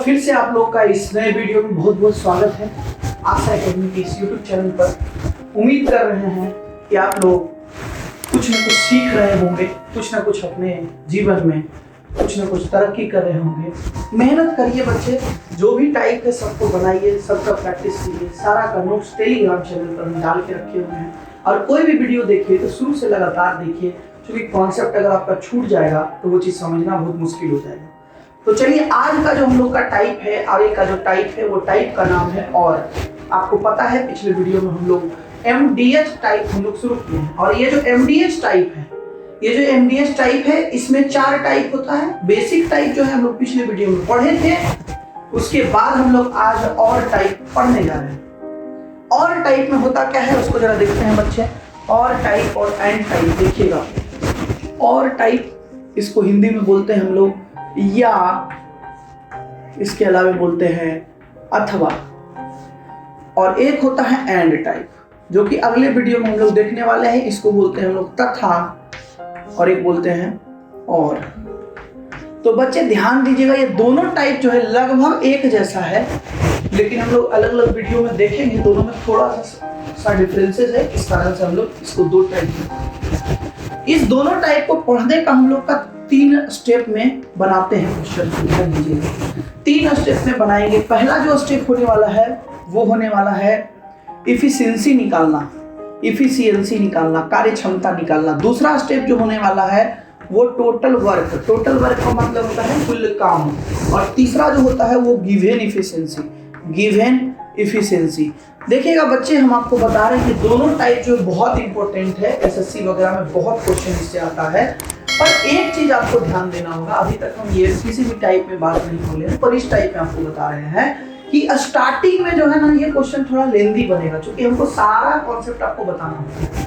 फिर से आप लोग का इस नए वीडियो में बहुत बहुत स्वागत है आशा एकेडमी के इस यूट्यूब चैनल पर। उम्मीद कर रहे हैं कि आप लोग कुछ न कुछ सीख रहे होंगे, कुछ न कुछ अपने जीवन में कुछ न कुछ तरक्की कर रहे होंगे। मेहनत करिए बच्चे, जो भी टाइप है सबको बनाइए, सबका प्रैक्टिस कीजिए। सारा का नोट्स टेलीग्राम चैनल पर हम डाल के रखे हुए हैं और कोई भी वीडियो देखिए तो शुरू से लगातार देखिए, क्योंकि कॉन्सेप्ट अगर आपका छूट जाएगा तो वो चीज़ समझना बहुत मुश्किल हो जाएगा। तो चलिए, आज का जो हम लोग का टाइप है, आगे का जो टाइप है वो टाइप का नाम है और। आपको पता है पिछले वीडियो में हम लोग MDH टाइप हम लोग शुरू किए हैं और ये जो MDH टाइप है, ये जो MDH टाइप है इसमें 4 टाइप होता है। बेसिक टाइप जो है हम लोग पिछले वीडियो में पढ़े थे, उसके बाद हम लोग आज और टाइप पढ़ने जा रहे हैं। और टाइप में होता क्या है उसको जरा देखते हैं बच्चे। और टाइप और एंड टाइप देखिएगा। और टाइप इसको हिंदी में बोलते हैं हम लोग या, इसके अलावा बोलते हैं अथवा, और एक होता है एंड टाइप जो कि अगले वीडियो में हम लोग देखने वाले हैं। इसको बोलते हैं हम लोग तथा, और एक बोलते हैं और। तो बच्चे ध्यान दीजिएगा, ये दोनों टाइप जो है लगभग एक जैसा है, लेकिन हम लोग अलग अलग वीडियो में देखेंगे। दोनों में थोड़ा सा डिफरेंसेस है, इस कारण से हम लोग इसको 2 टाइप में। इस दोनों टाइप को पढ़ने का हम लोग का 3 स्टेप में बनाते हैं क्वेश्चन। ध्यान दीजिएगा, 3 स्टेप में बनाएंगे। पहला जो स्टेप होने वाला है वो होने वाला है इफिशिएंसी निकालना, इफिशिएंसी निकालना, कार्य क्षमता निकालना। दूसरा स्टेप जो होने वाला है वो टोटल वर्क, टोटल वर्क का मतलब होता है कुल काम। और तीसरा जो होता है वो गिवन इफिशिएंसी, गिवन इफिशिएंसी। देखिएगा बच्चे, हम आपको बता रहे हैं कि दोनों टाइप जो बहुत इंपॉर्टेंट है, SSC वगैरह में बहुत क्वेश्चन इससे आता है। पर एक चीज आपको ध्यान देना होगा, अभी तक हम ये किसी भी टाइप में बात नहीं बोले, पर इस टाइप में आपको बता रहे हैं कि स्टार्टिंग में जो है ना ये क्वेश्चन थोड़ा लेंदी बनेगा, क्योंकि हमको सारा कॉन्सेप्ट आपको बताना होगा।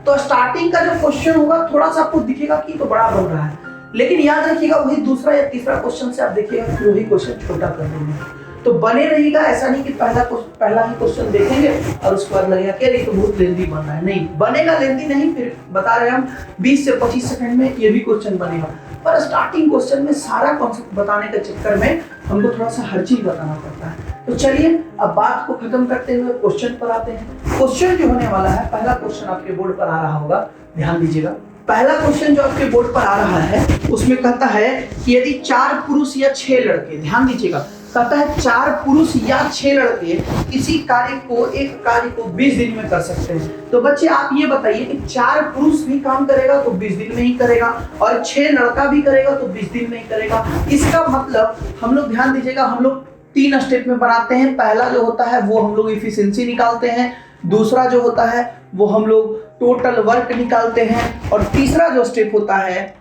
तो स्टार्टिंग का जो क्वेश्चन होगा थोड़ा सा आपको दिखेगा कि तो बड़ा बन रहा है, लेकिन याद रखिएगा वही दूसरा या तीसरा क्वेश्चन से आप देखिएगा कि वही क्वेश्चन छोटा कर देंगे। तो बने रहिएगा, ऐसा नहीं कि पहला ही क्वेश्चन देखेंगे और उसके बाद लगेगा कि ये तो बहुत लेंदी बन रहा है। नहीं बनेगा, लेंदी नहीं। फिर बता रहे हैं हम 20 से 25 सेकंड में ये भी क्वेश्चन बनेगा। पर स्टार्टिंग क्वेश्चन में सारा कॉन्सेप्ट बताने के चक्कर में हमको थोड़ा सा हर चीज बताना पड़ता है। तो चलिए अब बात को खत्म करते हुए क्वेश्चन पर आते हैं। क्वेश्चन जो होने वाला है, पहला क्वेश्चन आपके बोर्ड पर आ रहा होगा, ध्यान दीजिएगा। पहला क्वेश्चन जो आपके बोर्ड पर आ रहा है उसमें कहता है कि यदि 4 पुरुष या 6 लड़के, ध्यान दीजिएगा, कहता है 4 पुरुष या 6 लड़के किसी एक कार्य को 20 दिन में कर सकते हैं। तो बच्चे आप ये बताइए कि 4 पुरुष भी काम करेगा तो 20 दिन में ही करेगा, और 6 लड़का भी करेगा तो 20 दिन में ही करेगा। इसका मतलब हम लोग ध्यान दीजिएगा, हम लोग 3 स्टेप में बनाते हैं। पहला जो होता है वो हम लोग इफिशिएंसी निकालते हैं, दूसरा जो होता है वो हम लोग टोटल वर्क निकालते हैं, और तीसरा जो स्टेप होता है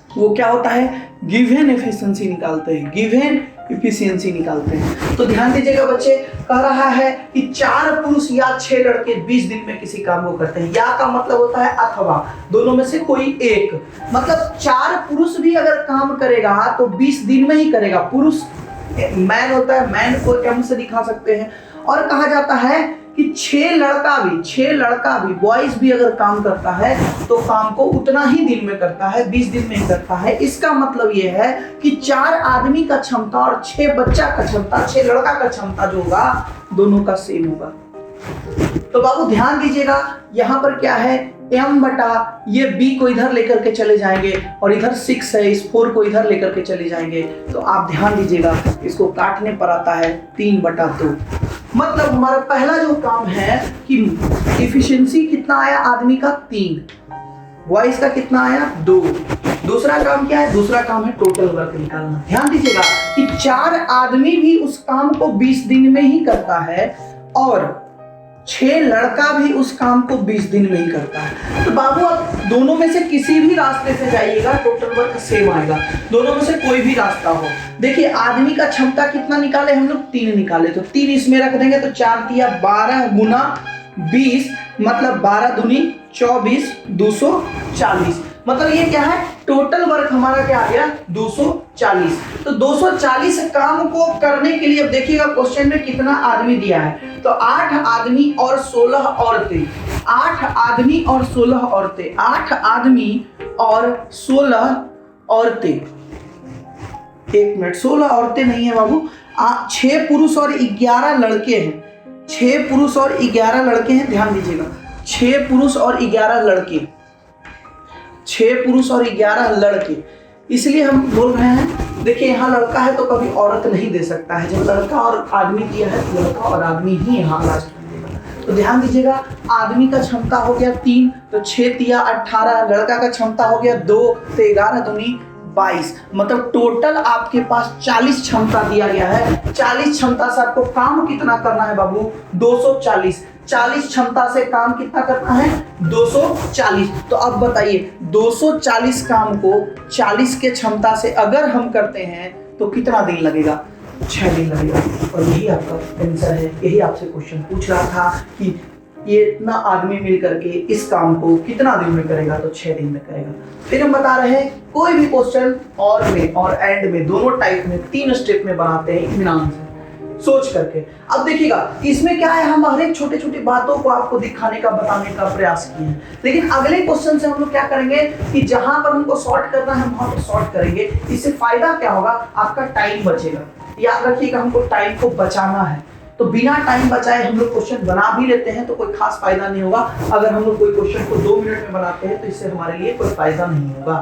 वो क्या होता है, गिवन एफिशिएंसी निकालते हैं, गिवन एफिशिएंसी निकालते हैं। तो ध्यान दीजिएगा बच्चे, कह रहा है कि 4 पुरुष या 6 लड़के 20 दिन में किसी काम को करते हैं। या का मतलब होता है अथवा, दोनों में से कोई एक। मतलब 4 पुरुष भी अगर काम करेगा तो 20 दिन में ही करेगा। पुरुष मैन होता है, मैन को एम से दिखा सकते हैं। और कहा जाता है कि 6 लड़का भी बॉयज भी अगर काम करता है तो काम को उतना ही दिन में करता है, 20 दिन में ही करता है। इसका मतलब ये है कि 4 आदमी का क्षमता और 6 बच्चा का क्षमता, 6 लड़का का क्षमता जो होगा दोनों का सेम होगा। तो बाबू ध्यान दीजिएगा, यहाँ पर क्या है, m बटा ये b को इधर लेकर के चले जाएंगे, और इधर 6 है, इस 4 को इधर लेकर के चले जाएंगे। तो आप ध्यान दीजिएगा, इसको काटने पर आता है 3/2। मतलब हमारा पहला जो काम है कि इफिशिएंसी कितना आया आदमी का, 3, बॉयज का कितना आया, 2। दूसरा काम क्या है, दूसरा काम है टोटल वर्क निकालना। ध्यान दीजिएगा कि 4 आदमी भी उस काम को 20 दिन में ही करता है, और 6 लड़का भी उस काम को 20 दिन में ही करता है। तो बाबू आप दोनों में से किसी भी रास्ते से जाइएगा, टोटल वर्क सेम आएगा। दोनों में से कोई भी रास्ता हो। देखिए आदमी का क्षमता कितना निकाले हम लोग, 3 निकाले, तो 3 इसमें रख देंगे तो 4 दिया 12 गुना 20, मतलब 12 दूनी 24, 240। मतलब ये क्या है, टोटल वर्क हमारा क्या आ गया, 240। तो 240 काम को करने के लिए अब देखिएगा क्वेश्चन में कितना आदमी दिया है। तो 8 आदमी और 16 औरतें, 8 आदमी और 16 औरतें, 8 आदमी और 16 औरतें। 1 मिनट, 16 औरतें नहीं है बाबू, 6 पुरुष और 11 लड़के हैं। 6 पुरुष और 11 लड़के हैं, ध्यान दीजिएगा। 6 पुरुष और 11 लड़के, 6 पुरुष और 11 लड़के, इसलिए हम बोल रहे हैं। देखिए यहाँ लड़का है तो कभी औरत नहीं दे सकता है। जब लड़का और आदमी दिया है तो लड़का और आदमी ही यहाँ लास्ट में देगा। तो ध्यान दीजिएगा, आदमी का क्षमता हो गया 3, तो 6 तिया 18, लड़का का क्षमता हो गया 2, तो 11 दूनी 22, मतलब टोटल आपके पास 40 क्षमता दिया गया है। 40 क्षमता से आपको काम कितना करना है बाबू? 240। 40 क्षमता से काम कितना करना है? 240। तो अब बताइए 240 काम को 40 के क्षमता से अगर हम करते हैं तो कितना दिन लगेगा? 6 दिन लगेगा। और यही आपका आंसर है। यही आपसे क्वेश्चन पूछ रहा था कि ये इतना आदमी मिल करके इस काम को कितना दिन में करेगा? तो 6 दिन में करेगा। फिर हम बता रहे हैं कोई भी क्वेश्चन और में और एंड में दोनों टाइप में 3 स्टेप में बनाते हैं इत्मीनान से सोच करके। अब देखिएगा इसमें क्या है, हम हर एक छोटी छोटी बातों को आपको दिखाने का बताने का प्रयास किए हैं। लेकिन अगले क्वेश्चन से हम लोग क्या करेंगे कि जहां पर हमको सॉर्ट करना है वहां पर सॉर्ट करेंगे। इससे फायदा क्या होगा? आपका टाइम बचेगा। याद रखिएगा, हमको टाइम को बचाना है। तो बिना टाइम बचाए हम लोग क्वेश्चन बना भी लेते हैं तो कोई खास फायदा नहीं होगा। अगर हम लोग कोई क्वेश्चन को 2 मिनट में बनाते हैं तो इससे हमारे लिए कोई फायदा नहीं होगा।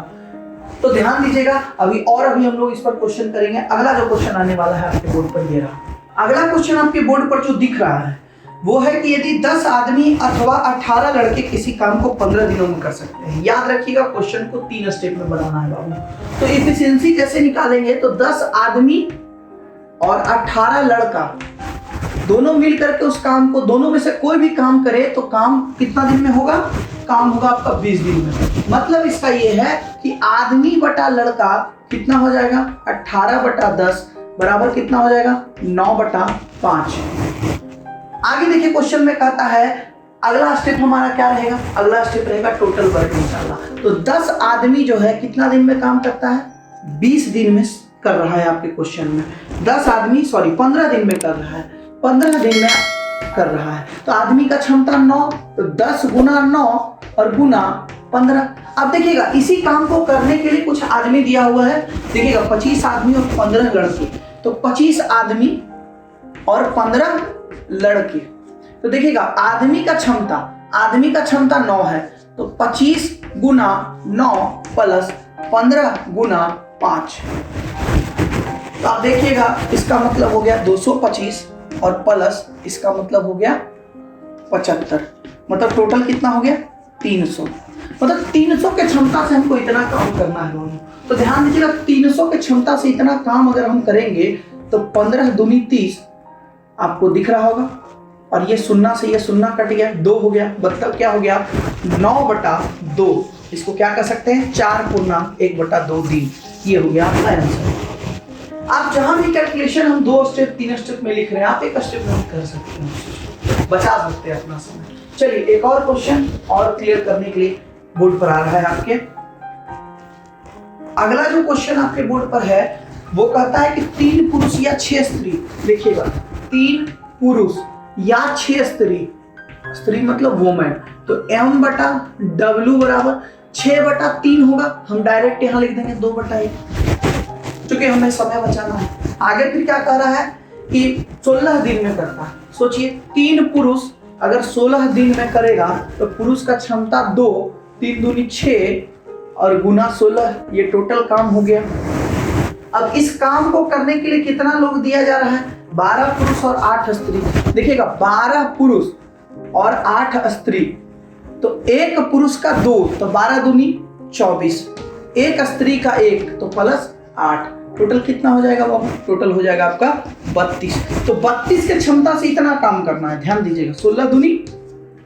तो ध्यान दीजिएगा, अभी हम लोग इस पर क्वेश्चन करेंगे। अगला जो क्वेश्चन आने वाला है आपके बोर्ड पर ये रहा। अगला क्वेश्चन आपके बोर्ड पर जो दिख रहा है वो है कि यदि 10 आदमी अथवा 18 लड़के किसी काम को 15 दिनों में कर सकते हैं। याद रखिएगा क्वेश्चन को 3 स्टेप में बनाना है बाबू। तो एफिशिएंसी कैसे निकालेंगे? तो 10 आदमी और 18 लड़का दोनों मिल करके उस काम को, दोनों में से कोई भी काम करे तो काम कितना दिन में होगा? काम होगा आपका 20 दिन में। मतलब इसका ये है कि आदमी बटा लड़का कितना हो जाएगा? 18 बटा 10 बराबर कितना हो जाएगा? 9 बटा 5। आगे देखिए क्वेश्चन में कहता है अगला स्टेप हमारा क्या रहेगा? अगला स्टेप रहेगा टोटल वर्क निकालना। तो 10 आदमी जो है कितना दिन में काम करता है? 20 दिन में कर रहा है आपके क्वेश्चन में। 10 आदमी 15 दिन में कर रहा है, 15 दिन में कर रहा है। तो आदमी का क्षमता 9, तो 10 गुना 9 और गुना 15। अब देखिएगा इसी काम को करने के लिए कुछ आदमी दिया हुआ है। देखिएगा 25 आदमी और 15 लड़के, तो 25 आदमी और 15 लड़के। तो देखिएगा आदमी का क्षमता 9 है, तो 25 गुना 9 प्लस 15 गुना 5। तो आप देखिएगा इसका मतलब हो गया 225 और प्लस इसका मतलब हो गया 75। मतलब टोटल कितना हो गया? 300। मतलब 300 के क्षमता से हमको इतना काम करना है दोनों। तो ध्यान दीजिएगा 300 के क्षमता से इतना काम अगर हम करेंगे तो 15 दूनी 30 आपको दिख रहा होगा। और ये शून्य से ये शून्य कट गया, 2 हो गया। मतलब क्या हो गया? 9 बटा 2। इसको क्या कर सकते हैं? 4 पूर्णांक 1 बटा 2 दिन। ये हो गया आपका आंसर। आप जहां भी कैलकुलेशन हम 2 स्टेप 3 स्टेप में लिख रहे हैं, आप 1 स्टेप में कर सकते हैं, बचा सकते हैं अपना समय। चलिए एक और क्वेश्चन और क्लियर करने के लिए बोर्ड पर आ रहा है आपके। अगला जो क्वेश्चन आपके बोर्ड पर है वो कहता है कि 3 पुरुष या 6 स्त्री। देखिएगा 3 पुरुष या 6 स्त्री मतलब वोमेन, तो m बटा w बराबर 6 बटा 3 होगा। हम डायरेक्ट यहाँ लिख देंगे 2 बटा 1, क्योंकि हमें समय बचाना है। आगे फिर क्या कह रहा है कि 16 दिन में करता है। सोचिए 3 पुरुष अगर 16 दिन में करेगा तो पुरुष का क्षमता 2, 3 दूनी 6 और गुना 16, ये टोटल काम हो गया। अब इस काम को करने के लिए कितना लोग दिया जा रहा है? 12 पुरुष और 8 स्त्री। देखिएगा 12 पुरुष और 8 स्त्री, तो एक पुरुष का 2, तो 12 दूनी 24, एक स्त्री का 1, तो प्लस 8। टोटल कितना हो जाएगा बाबू? टोटल हो जाएगा आपका 32। तो 32 के क्षमता से इतना काम करना है। ध्यान दीजिएगा 16 दूनी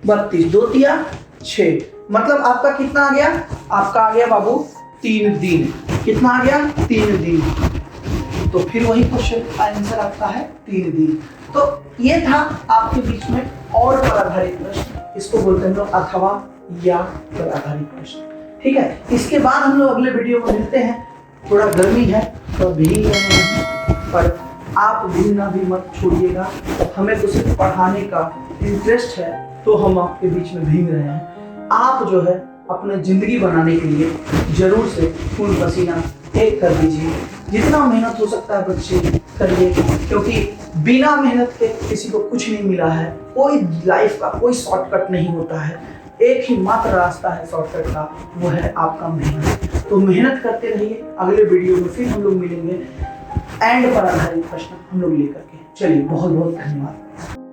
32, 2 तिया 6, मतलब आपका कितना आ गया? आपका आ गया बाबू 3 दिन। कितना आ गया? 3 दिन। तो फिर वही क्वेश्चन का आंसर आपका है 3 दिन। तो ये था आपके बीच में और पर आधारित प्रश्न, इसको बोलते हैं लोग अथवा या पर आधारित प्रश्न। ठीक है, इसके बाद हम लोग अगले वीडियो में मिलते हैं। थोड़ा गर्मी है तो भीग रहे हैं, पर आप भीगना भी मत छोड़िएगा। हमें तो सिर्फ पढ़ाने का इंटरेस्ट है तो हम आपके बीच में भीग रहे हैं। आप जो है अपने जिंदगी बनाने के लिए जरूर से खून पसीना एक कर दीजिए। जितना मेहनत हो सकता है बच्चे करिए, क्योंकि बिना मेहनत के किसी को कुछ नहीं मिला है। कोई लाइफ का कोई शॉर्टकट नहीं होता है, एक ही मात्र रास्ता है शॉर्टकट का, वो है आपका मेहनत। तो मेहनत करते रहिए। अगले वीडियो में फिर हम लोग मिलेंगे एंड पर आधारित प्रश्न हम लोग लेकर के। चलिए, बहुत बहुत धन्यवाद।